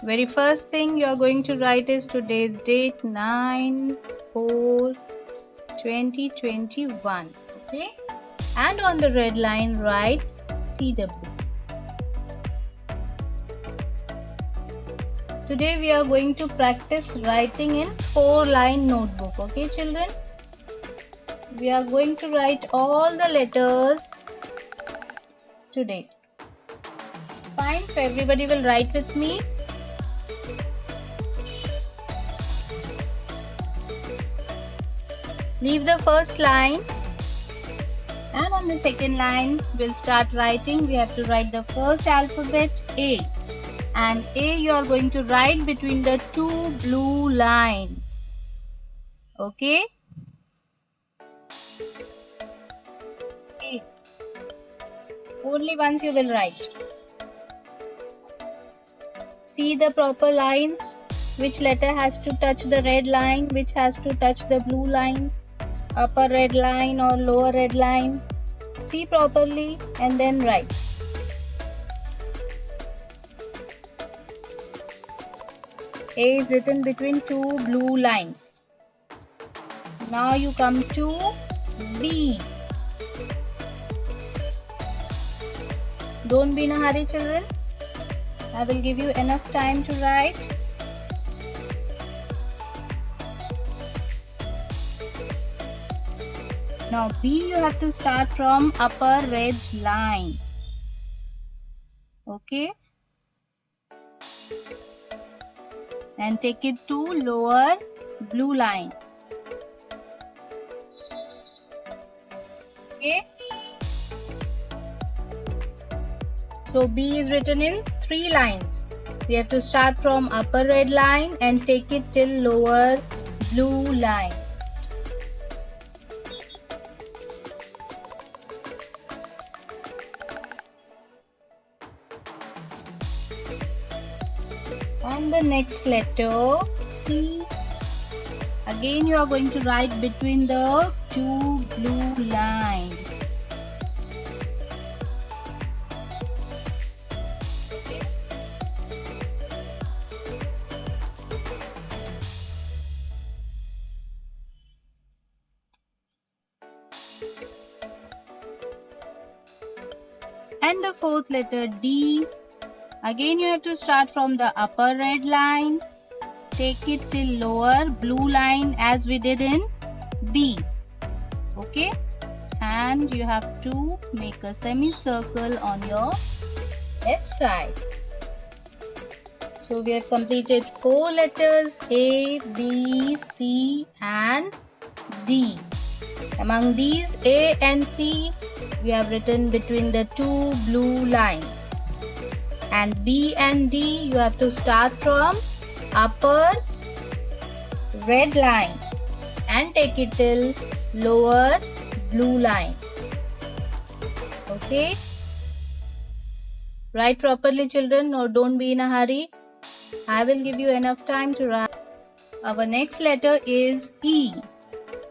Very first thing you are going to write is today's date 9/4/2021. Okay, and on the red line write CW. Today we are going to practice writing in 4-line notebook. Okay children, we are going to write all the letters today. Fine, so everybody will write with me. Leave the first line, and on the second line we'll start writing. We have to write the first alphabet A, and A you are going to write between the two blue lines. Okay, A. Only once you will write. See the proper lines, which letter has to touch the red line, which has to touch the blue line, upper red line or lower red line. See properly and then write. A is written between two blue lines. Now you come to B. Don't be in a hurry children. I will give you enough time to write. Now B you have to start from upper red line. Okay. And take it to lower blue line. Okay. So B is written in 3 lines. We have to start from upper red line and take it till lower blue line. And the next letter C. Again you are going to write between the two blue lines. And the fourth letter D. Again you have to start from the upper red line, take it till lower blue line as we did in B. Okay, and you have to make a semicircle on your left side. So we have completed 4 letters A, B, C and D. Among these A and C we have written between the two blue lines. And B and D you have to start from upper red line and take it till lower blue line. Okay, write properly children, or don't be in a hurry. I will give you enough time to write. Our next letter is E,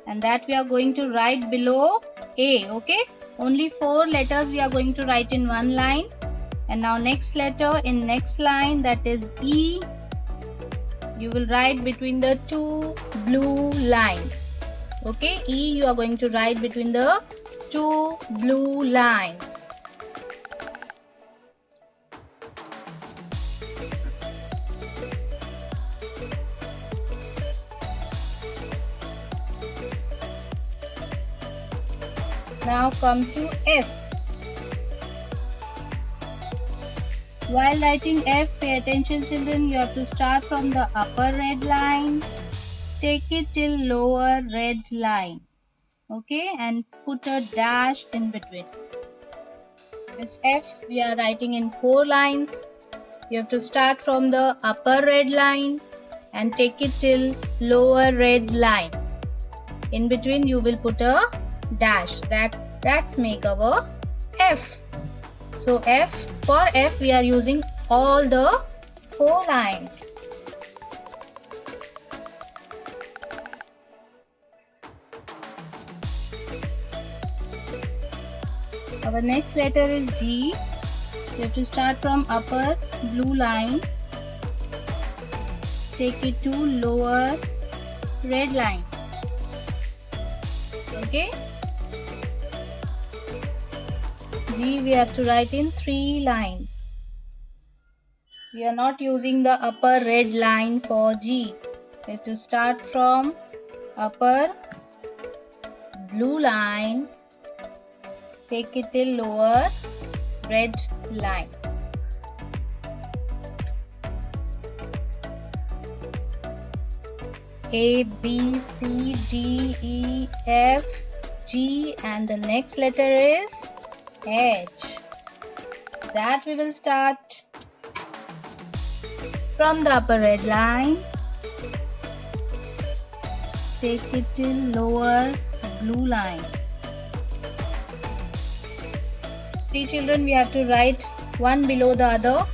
and that we are going to write below A. Okay, only 4 letters we are going to write in one line. And now next letter in next line, that is E. You will write between the two blue lines. Okay, E you are going to write between the two blue lines. Now come to F. While writing F, pay attention children, you have to start from the upper red line, take it till lower red line. Okay, and put a dash in between. This F we are writing in 4 lines. You have to start from the upper red line and take it till lower red line. In between you will put a dash. That's make our F. So for F we are using all the 4 lines. Our next letter is G. You have to start from upper blue line take it to lower red line. Okay. G we have to write in 3 lines. We are not using the upper red line for G. We have to start from upper blue line, take it till lower red line. A, B, C, D, E, F, G, and the next letter is H. That we will start from the upper red line, take it till lower blue line. See children, we have to write one below the other.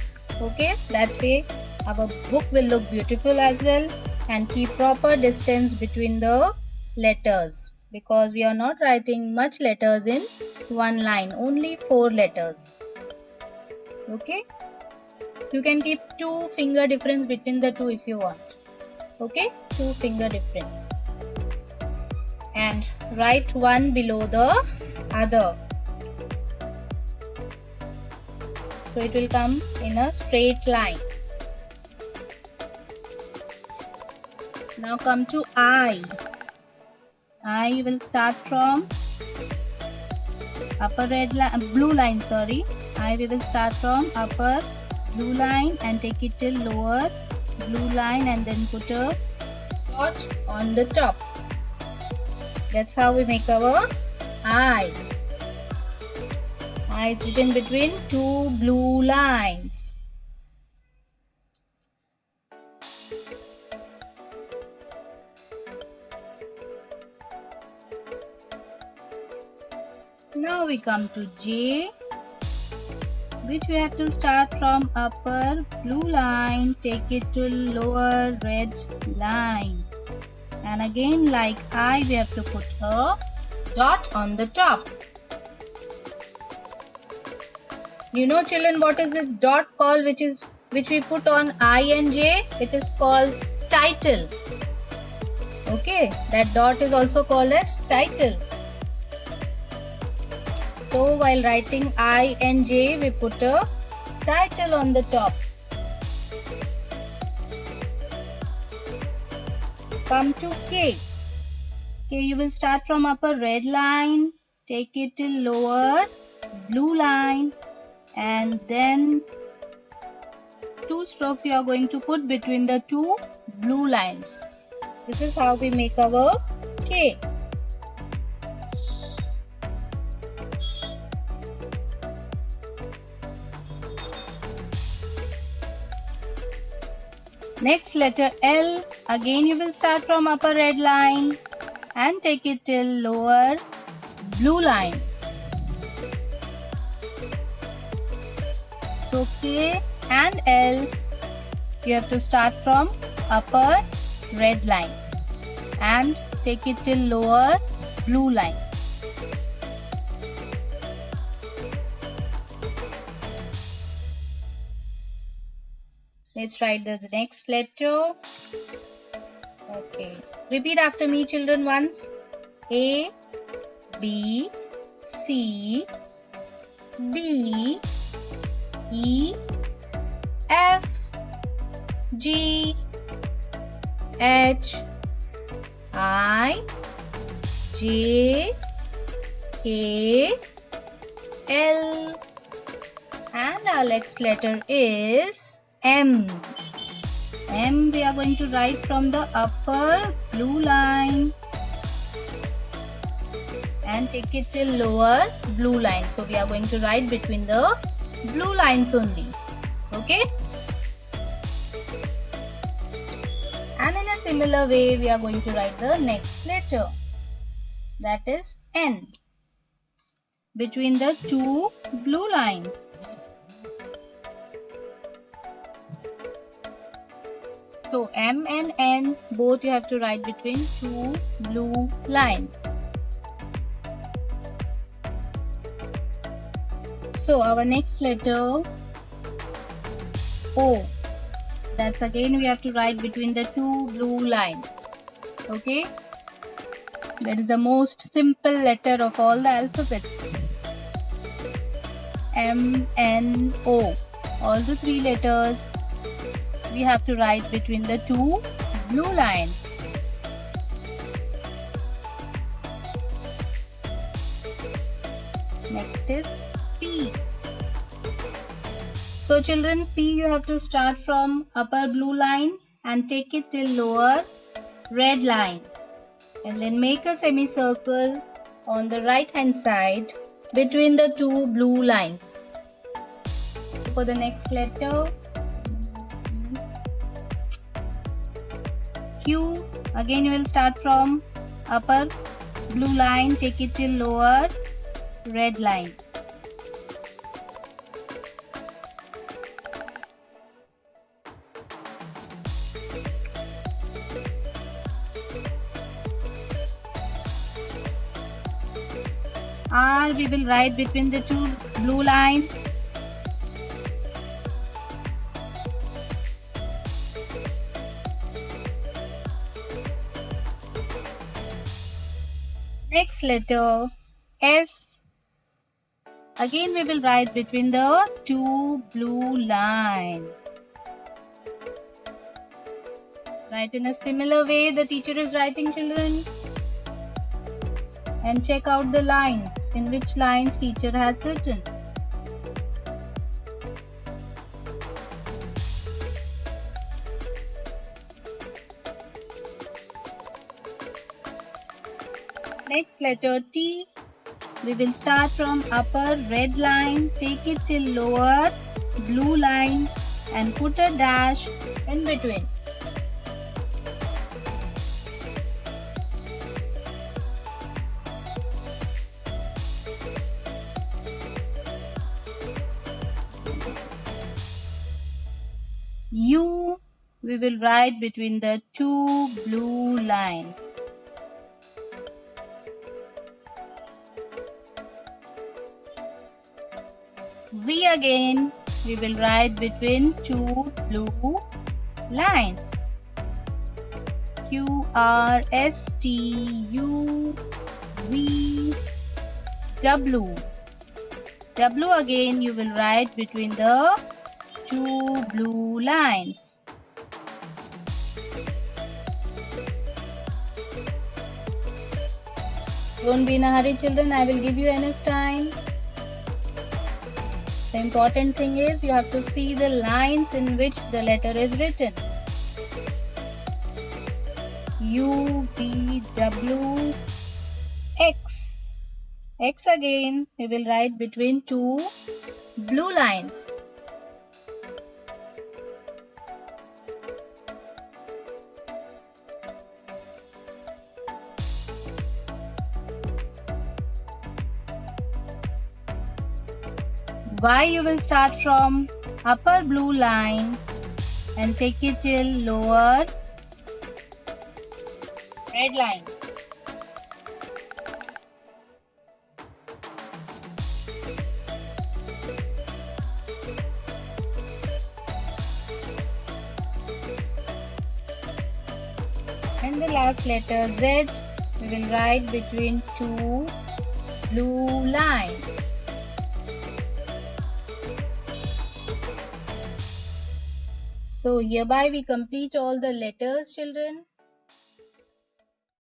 Okay, that way our book will look beautiful as well, and keep proper distance between the letters, because we are not writing much letters in one line, only 4 letters. Okay, you can keep 2 finger difference between the two if you want. Okay, 2 finger difference, and write one below the other, so it will come in a straight line. Now come to I. I will start from upper red line, blue line. Sorry, I will start from upper blue line and take it till lower blue line, and then put a dot on the top. That's how we make our I. I is written between 2 blue lines. Now we come to J, which we have to start from upper blue line, take it to lower red line, and again like I, we have to put a dot on the top. You know children, what is this dot called, which we put on I and J? It is called title. Okay, that dot is also called as title. So while writing I and J, we put a title on the top. Come to K. K, you will start from upper red line, take it till lower blue line, and then 2 strokes you are going to put between the 2 blue lines. This is how we make our K. Next letter L, again you will start from upper red line and take it till lower blue line. So K and L, you have to start from upper red line and take it till lower blue line. Let's write the next letter. Okay. Repeat after me children once. A, B, C, D, E, F, G, H, I, J, K, L, and our next letter is M. M we are going to write from the upper blue line and take it till lower blue line. So we are going to write between the blue lines only. Okay. And in a similar way, we are going to write the next letter. That is N. Between the 2 blue lines. So M and N both you have to write between 2 blue lines. So our next letter O. That's again we have to write between the two blue lines. Okay, that is the most simple letter of all the alphabets. M, N, O. All the three letters we have to write between the two blue lines. Next is P. So children, P you have to start from upper blue line and take it till lower red line. And then make a semicircle on the right hand side between the two blue lines. For the next letter, Q, again you will start from upper blue line, take it till lower red line. R we will write between the two blue lines. Next letter S. Again we will write between the two blue lines. Write in a similar way the teacher is writing, children. And check out the lines, in which lines teacher has written. Next letter T, we will start from upper red line, take it till lower blue line and put a dash in between. U, we will write between the two blue lines. V again, we will write between two blue lines. Q, R, S, T, U, V, W. W again, you will write between the two blue lines. Don't be in a hurry, children. I will give you enough time. The important thing is you have to see the lines in which the letter is written. U, V, W, X. X again, we will write between two blue lines. Y, you will start from upper blue line and take it till lower red line. And the last letter Z, we will write between two blue lines. So hereby we complete all the letters, children.